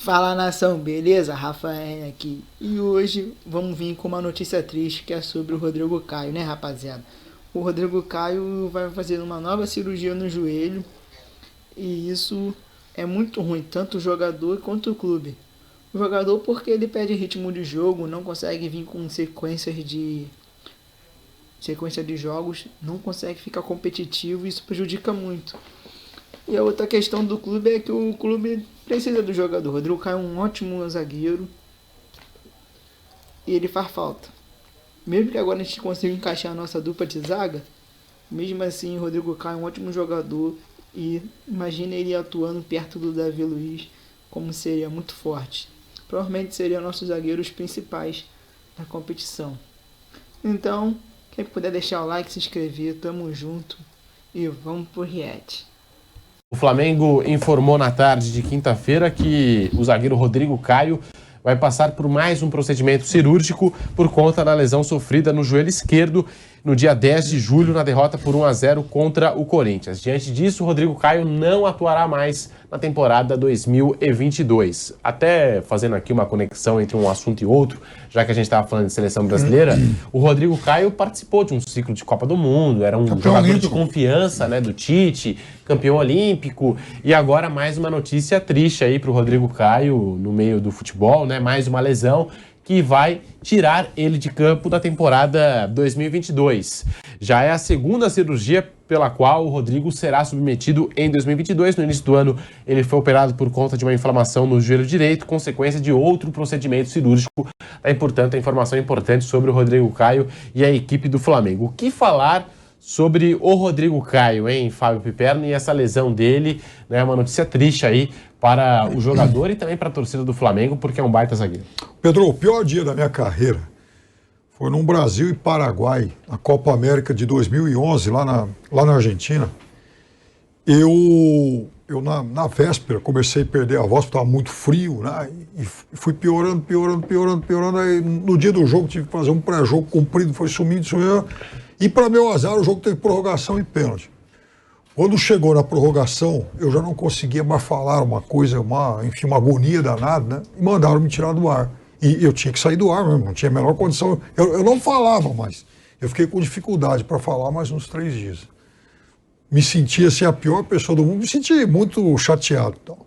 Fala nação, beleza? Rafael aqui. E hoje vamos vir com uma notícia triste que é sobre o Rodrigo Caio, né, rapaziada? O Rodrigo Caio vai fazer uma nova cirurgia no joelho e isso é muito ruim, tanto o jogador quanto o clube. O jogador porque ele perde ritmo de jogo, não consegue vir com sequência de jogos, não consegue ficar competitivo e isso prejudica muito. E a outra questão do clube é que o clube precisa do jogador. O Rodrigo Caio é um ótimo zagueiro e ele faz falta. Mesmo que agora a gente consiga encaixar a nossa dupla de zaga, mesmo assim o Rodrigo Caio é um ótimo jogador e imagina ele atuando perto do Davi Luiz, como seria muito forte. Provavelmente seriam nossos zagueiros principais da competição. Então, quem puder deixar o like, se inscrever, tamo junto e vamos pro react. O Flamengo informou na tarde de quinta-feira que o zagueiro Rodrigo Caio vai passar por mais um procedimento cirúrgico por conta da lesão sofrida no joelho esquerdo no dia 10 de julho na derrota por 1-0 contra o Corinthians. Diante disso, o Rodrigo Caio não atuará mais na temporada 2022. Até fazendo aqui uma conexão entre um assunto e outro, já que a gente estava falando de seleção brasileira, o Rodrigo Caio participou de um ciclo de Copa do Mundo, era um jogador de confiança, né, do Tite, campeão olímpico, e agora mais uma notícia triste aí para o Rodrigo Caio no meio do futebol, né, mais uma lesão que vai tirar ele de campo da temporada 2022. Já é a segunda cirurgia pela qual o Rodrigo será submetido em 2022. No início do ano, ele foi operado por conta de uma inflamação no joelho direito, consequência de outro procedimento cirúrgico. Daí, portanto, a informação importante sobre o Rodrigo Caio e a equipe do Flamengo. O que falar sobre o Rodrigo Caio, hein, Fábio Piperno, e essa lesão dele, né, uma notícia triste aí para o jogador e também para a torcida do Flamengo, porque é um baita zagueiro. Pedro, o pior dia da minha carreira foi no Brasil e Paraguai, na Copa América de 2011, lá na Argentina. Eu na véspera comecei a perder a voz, porque estava muito frio, né? E fui piorando. Aí, no dia do jogo tive que fazer um pré-jogo comprido, foi sumindo. E para meu azar, o jogo teve prorrogação e pênalti. Quando chegou na prorrogação, eu já não conseguia mais falar uma coisa, uma agonia danada, né? E mandaram me tirar do ar. E eu tinha que sair do ar mesmo, não tinha a menor condição. Eu não falava mais. Eu fiquei com dificuldade para falar mais uns 3 dias. Me sentia assim a pior pessoa do mundo, me senti muito chateado. Então.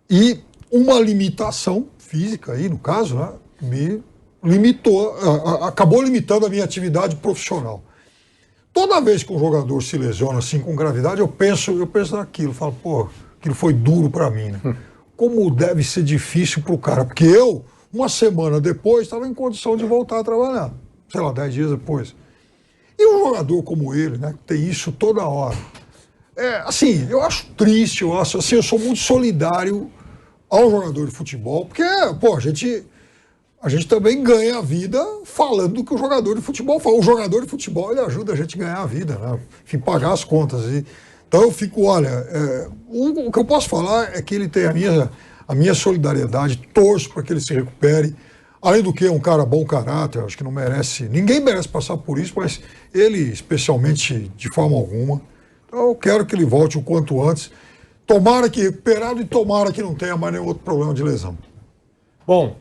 E uma limitação física aí, no caso, né, me limitou, acabou limitando a minha atividade profissional. Toda vez que um jogador se lesiona assim com gravidade, eu penso naquilo, falo, pô, aquilo foi duro para mim, né? Como deve ser difícil pro cara, porque eu, uma semana depois, estava em condição de voltar a trabalhar, sei lá, 10 dias depois. E um jogador como ele, né, que tem isso toda hora, assim, eu acho triste, eu sou muito solidário ao jogador de futebol, porque, pô, a gente também ganha a vida falando do que o jogador de futebol fala. O jogador de futebol, ele ajuda a gente a ganhar a vida, né? Enfim, pagar as contas. Então eu fico, olha, o que eu posso falar é que ele tem a minha solidariedade, torço para que ele se recupere. Além do que é um cara bom caráter, acho que não merece, ninguém merece passar por isso, mas ele especialmente de forma alguma. Então eu quero que ele volte o quanto antes. Tomara que recuperado e tomara que não tenha mais nenhum outro problema de lesão. Bom,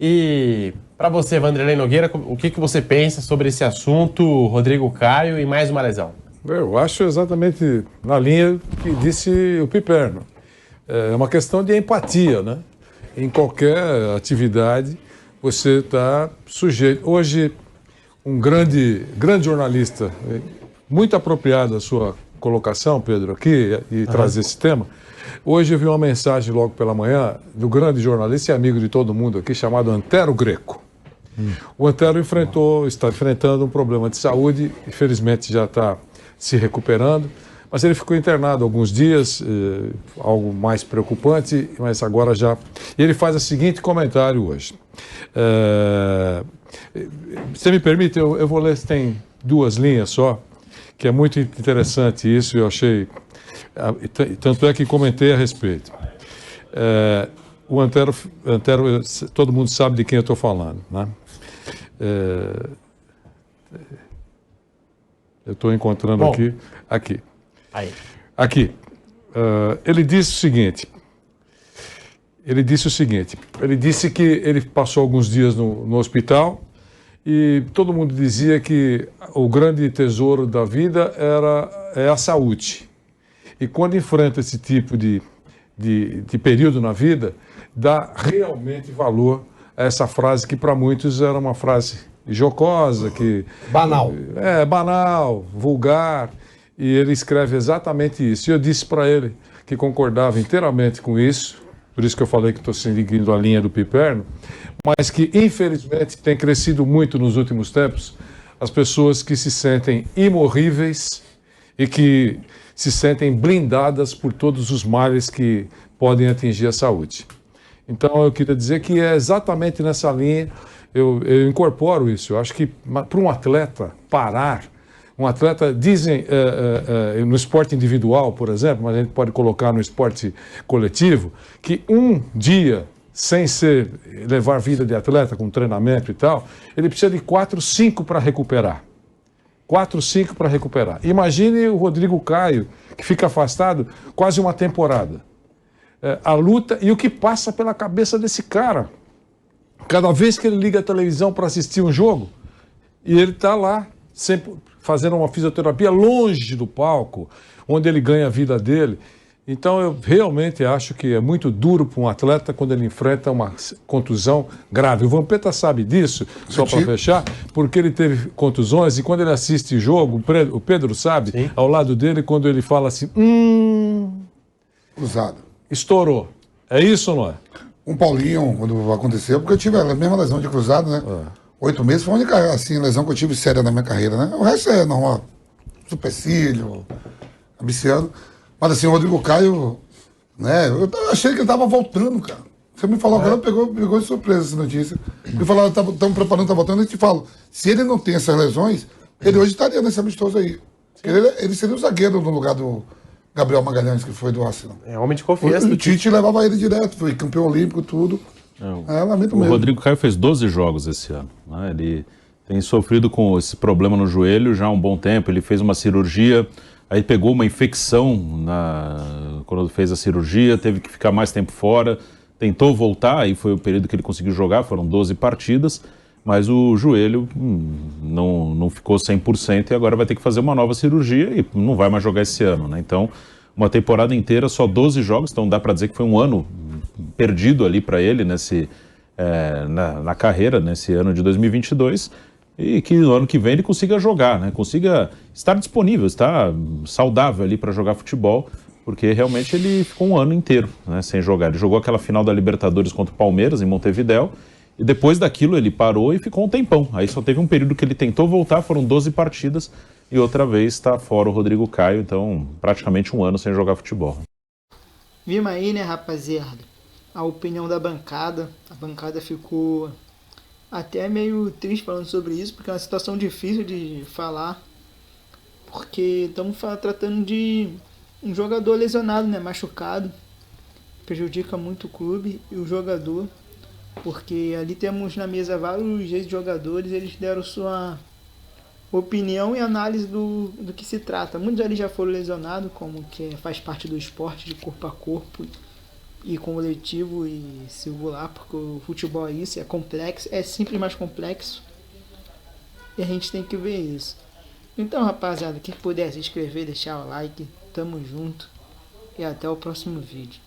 e para você, Vanderlei Nogueira, o que você pensa sobre esse assunto, Rodrigo Caio e mais uma lesão? Eu acho exatamente na linha que disse o Piperno. É uma questão de empatia, né? Em qualquer atividade você está sujeito. Hoje, um grande jornalista, muito apropriado a sua colocação, Pedro, aqui, e trazer esse tema. Hoje eu vi uma mensagem logo pela manhã do grande jornalista e amigo de todo mundo aqui, chamado Antero Greco. O Antero está enfrentando um problema de saúde, infelizmente já está se recuperando, mas ele ficou internado alguns dias, algo mais preocupante, mas agora já... E ele faz o seguinte comentário hoje. Se me permite, eu vou ler, tem 2 linhas só, que é muito interessante isso, eu achei... Tanto é que comentei a respeito. O Antero, todo mundo sabe de quem eu estou falando, né? Eu estou encontrando aqui. Aí. Aqui. Ele disse o seguinte: Ele disse o seguinte, ele disse que ele passou alguns dias no hospital e todo mundo dizia que o grande tesouro da vida é a saúde. E quando enfrenta esse tipo de período na vida, dá realmente valor a essa frase que para muitos era uma frase jocosa, banal. Banal, vulgar, e ele escreve exatamente isso. E eu disse para ele que concordava inteiramente com isso, por isso que eu falei que estou seguindo a linha do Piperno, mas que infelizmente tem crescido muito nos últimos tempos as pessoas que se sentem imorríveis e que se sentem blindadas por todos os males que podem atingir a saúde. Então eu queria dizer que é exatamente nessa linha, eu incorporo isso. Eu acho que para um atleta parar, um atleta, dizem no esporte individual, por exemplo, mas a gente pode colocar no esporte coletivo, que um dia sem levar vida de atleta, com treinamento e tal, ele precisa de 4, 5 para recuperar. 4, 5 para recuperar. Imagine o Rodrigo Caio, que fica afastado quase uma temporada. A luta e o que passa pela cabeça desse cara. Cada vez que ele liga a televisão para assistir um jogo, e ele está lá, sempre fazendo uma fisioterapia longe do palco, onde ele ganha a vida dele. Então eu realmente acho que é muito duro para um atleta quando ele enfrenta uma contusão grave. O Vampeta sabe disso, só para fechar, porque ele teve contusões e quando ele assiste jogo, o Pedro sabe, sim, ao lado dele, quando ele fala assim, Cruzado. Estourou. É isso ou não é? Um Paulinho, quando aconteceu, porque eu tive a mesma lesão de cruzado, né? 8 meses foi a única assim, lesão que eu tive séria na minha carreira, né? O resto é normal. Supercílio, abiciano. Mas assim, o Rodrigo Caio, né? Eu achei que ele tava voltando, cara. Você me falou agora, pegou de surpresa essa notícia. Me falaram, estamos preparando, tá voltando, e te falo, se ele não tem essas lesões, ele hoje estaria nesse amistoso aí. Ele seria o zagueiro no lugar do Gabriel Magalhães, que foi do Arsenal. É homem de confiança. O Tite levava ele direto, foi campeão olímpico, tudo. Lamento mesmo. O Rodrigo Caio fez 12 jogos esse ano, né? Ele tem sofrido com esse problema no joelho já há um bom tempo. Ele fez uma cirurgia, aí pegou uma infecção quando fez a cirurgia, teve que ficar mais tempo fora, tentou voltar, aí foi o período que ele conseguiu jogar, foram 12 partidas, mas o joelho não ficou 100% e agora vai ter que fazer uma nova cirurgia e não vai mais jogar esse ano, né? Então, uma temporada inteira, só 12 jogos, então dá para dizer que foi um ano perdido ali para ele na carreira, nesse ano de 2022, e que no ano que vem ele consiga jogar, né? Consiga estar disponível, estar saudável ali para jogar futebol, porque realmente ele ficou um ano inteiro, né, sem jogar. Ele jogou aquela final da Libertadores contra o Palmeiras em Montevidéu, e depois daquilo ele parou e ficou um tempão. Aí só teve um período que ele tentou voltar, foram 12 partidas, e outra vez está fora o Rodrigo Caio, então praticamente um ano sem jogar futebol. Vimos aí, né, rapaziada, a opinião da bancada. A bancada ficou até meio triste falando sobre isso, porque é uma situação difícil de falar, porque estamos tratando de um jogador lesionado, né, machucado, prejudica muito o clube e o jogador, porque ali temos na mesa vários ex-jogadores, eles deram sua opinião e análise do que se trata. Muitos ali já foram lesionados, como que faz parte do esporte de corpo a corpo e coletivo e singular, porque o futebol é isso, é complexo, é sempre mais complexo e a gente tem que ver isso. Então, rapaziada, quem puder se inscrever, deixar o like, tamo junto e até o próximo vídeo.